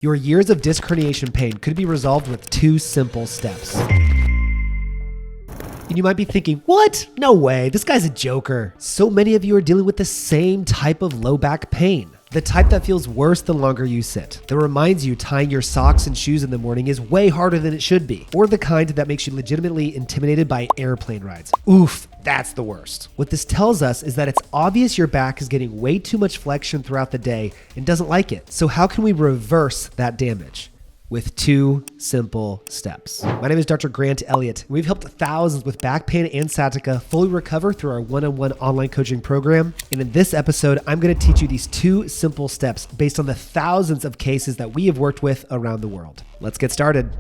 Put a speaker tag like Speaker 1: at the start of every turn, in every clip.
Speaker 1: Your years of disc herniation pain could be resolved with 2 simple steps. And you might be thinking, what? No way, this guy's a joker. So many of you are dealing with the same type of low back pain. The type that feels worse the longer you sit, that reminds you tying your socks and shoes in the morning is way harder than it should be, or the kind that makes you legitimately intimidated by airplane rides. Oof, that's the worst. What this tells us is that it's obvious your back is getting way too much flexion throughout the day and doesn't like it. So how can we reverse that damage? With 2 simple steps. My name is Dr. Grant Elliott. We've helped thousands with back pain and sciatica fully recover through our one-on-one online coaching program. And in this episode, I'm going to teach you these 2 simple steps based on the thousands of cases that we have worked with around the world. Let's get started.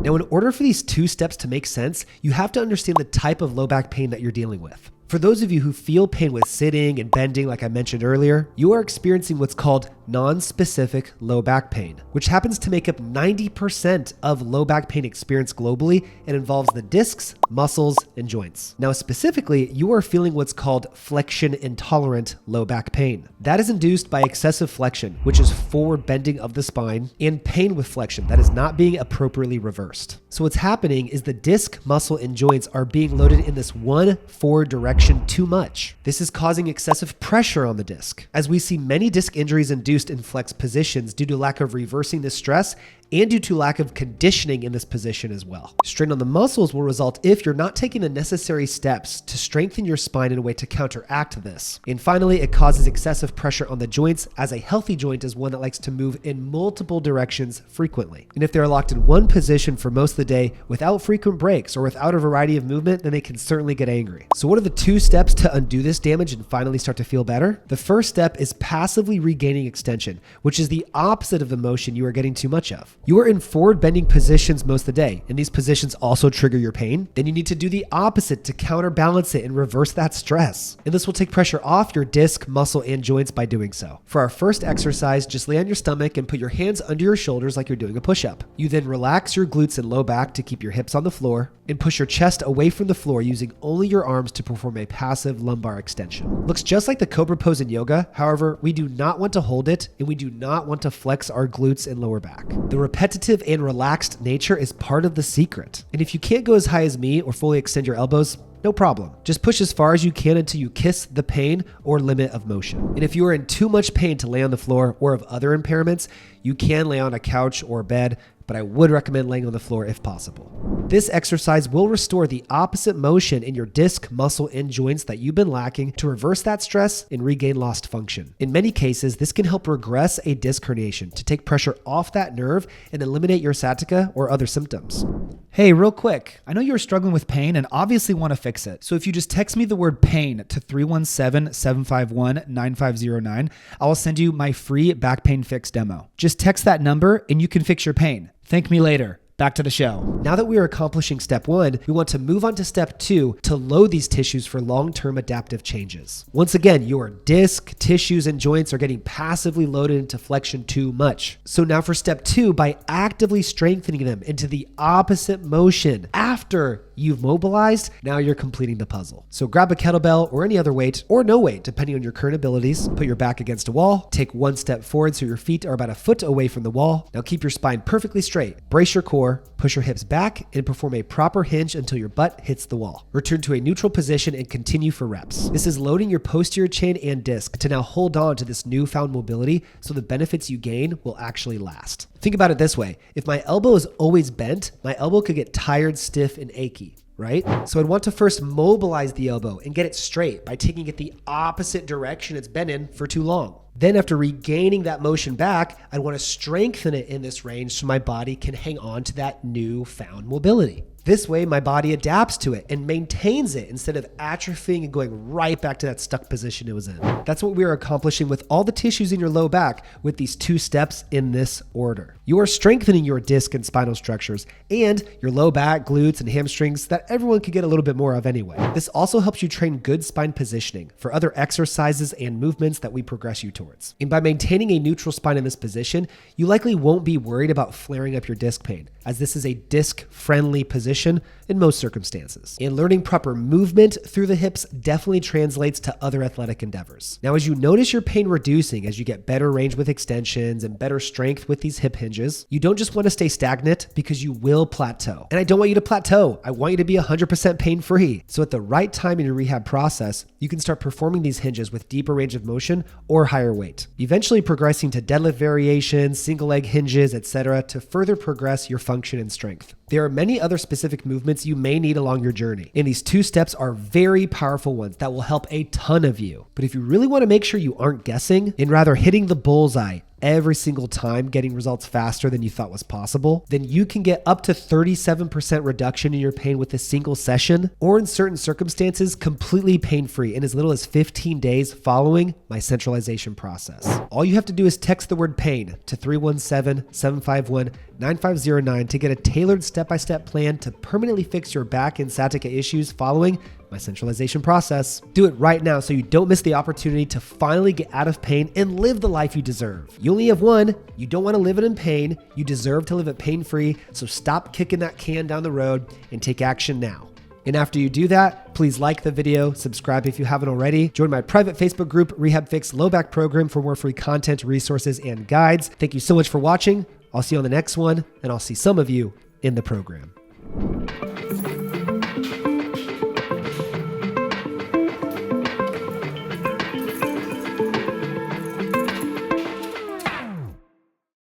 Speaker 1: Now, in order for these 2 steps to make sense, you have to understand the type of low back pain that you're dealing with. For those of you who feel pain with sitting and bending, like I mentioned earlier, you are experiencing what's called non-specific low back pain, which happens to make up 90% of low back pain experienced globally and involves the discs, muscles, and joints. Now, specifically, you are feeling what's called flexion intolerant low back pain. That is induced by excessive flexion, which is forward bending of the spine, and pain with flexion that is not being appropriately reversed. So what's happening is the disc, muscle, and joints are being loaded in this one forward direction too much. This is causing excessive pressure on the disc, as we see many disc injuries induced in flexed positions due to lack of reversing this stress and due to lack of conditioning in this position as well. Strain on the muscles will result if you're not taking the necessary steps to strengthen your spine in a way to counteract this. And finally, it causes excessive pressure on the joints, as a healthy joint is one that likes to move in multiple directions frequently. And if they're locked in one position for most of the day without frequent breaks or without a variety of movement, then they can certainly get angry. So what are the 2 steps to undo this damage and finally start to feel better? The first step is passively regaining extension, which is the opposite of the motion you are getting too much of. You are in forward bending positions most of the day, and these positions also trigger your pain. Then you need to do the opposite to counterbalance it and reverse that stress. And this will take pressure off your disc, muscle, and joints by doing so. For our first exercise, just lay on your stomach and put your hands under your shoulders like you're doing a push-up. You then relax your glutes and low back to keep your hips on the floor, and push your chest away from the floor using only your arms to perform a passive lumbar extension. Looks just like the cobra pose in yoga. However, we do not want to hold it, and we do not want to flex our glutes and lower back. The repetitive and relaxed nature is part of the secret. And if you can't go as high as me or fully extend your elbows, no problem. Just push as far as you can until you kiss the pain or limit of motion. And if you are in too much pain to lay on the floor or of other impairments, you can lay on a couch or bed, but I would recommend laying on the floor if possible. This exercise will restore the opposite motion in your disc, muscle, and joints that you've been lacking to reverse that stress and regain lost function. In many cases, this can help regress a disc herniation to take pressure off that nerve and eliminate your sciatica or other symptoms.
Speaker 2: Hey, real quick, I know you're struggling with pain and obviously want to fix it. So if you just text me the word pain to 317-751-9509, I will send you my free back pain fix demo. Just text that number and you can fix your pain. Thank me later. Back to the show.
Speaker 1: Now that we are accomplishing step 1, we want to move on to step 2 to load these tissues for long-term adaptive changes. Once again, your disc, tissues, and joints are getting passively loaded into flexion too much. So now for step 2, by actively strengthening them into the opposite motion after you've mobilized, now you're completing the puzzle. So grab a kettlebell or any other weight, or no weight, depending on your current abilities. Put your back against a wall. Take 1 step forward so your feet are about a foot away from the wall. Now keep your spine perfectly straight. Brace your core. Push your hips back and perform a proper hinge until your butt hits the wall. Return to a neutral position and continue for reps. This is loading your posterior chain and disc to now hold on to this newfound mobility so the benefits you gain will actually last. Think about it this way. If my elbow is always bent, my elbow could get tired, stiff, and achy, right? So I'd want to first mobilize the elbow and get it straight by taking it the opposite direction it's been in for too long. Then after regaining that motion back, I'd want to strengthen it in this range so my body can hang on to that newfound mobility. This way, my body adapts to it and maintains it instead of atrophying and going right back to that stuck position it was in. That's what we are accomplishing with all the tissues in your low back with these 2 steps in this order. You are strengthening your disc and spinal structures and your low back, glutes, and hamstrings that everyone could get a little bit more of anyway. This also helps you train good spine positioning for other exercises and movements that we progress you towards. And by maintaining a neutral spine in this position, you likely won't be worried about flaring up your disc pain, as this is a disc-friendly position position in most circumstances. And learning proper movement through the hips definitely translates to other athletic endeavors. Now, as you notice your pain reducing as you get better range with extensions and better strength with these hip hinges, you don't just want to stay stagnant, because you will plateau. And I don't want you to plateau. I want you to be 100% pain-free. So at the right time in your rehab process, you can start performing these hinges with deeper range of motion or higher weight, eventually progressing to deadlift variations, single leg hinges, etc., to further progress your function and strength. There are many other specific movements you may need along your journey, and these 2 steps are very powerful ones that will help a ton of you. But if you really want to make sure you aren't guessing and rather hitting the bullseye every single time, getting results faster than you thought was possible, then you can get up to 37% reduction in your pain with a single session, or in certain circumstances, completely pain-free in as little as 15 days following my centralization process. All you have to do is text the word pain to 317-751-9509 to get a tailored step-by-step plan to permanently fix your back and sciatica issues following my centralization process. Do it right now so you don't miss the opportunity to finally get out of pain and live the life you deserve. You only have one. You don't want to live it in pain. You deserve to live it pain-free. So stop kicking that can down the road and take action now. And after you do that, please like the video, subscribe if you haven't already, join my private Facebook group, RehabFix Low Back Program, for more free content, resources, and guides. Thank you so much for watching. I'll see you on the next one, and I'll see some of you in the program.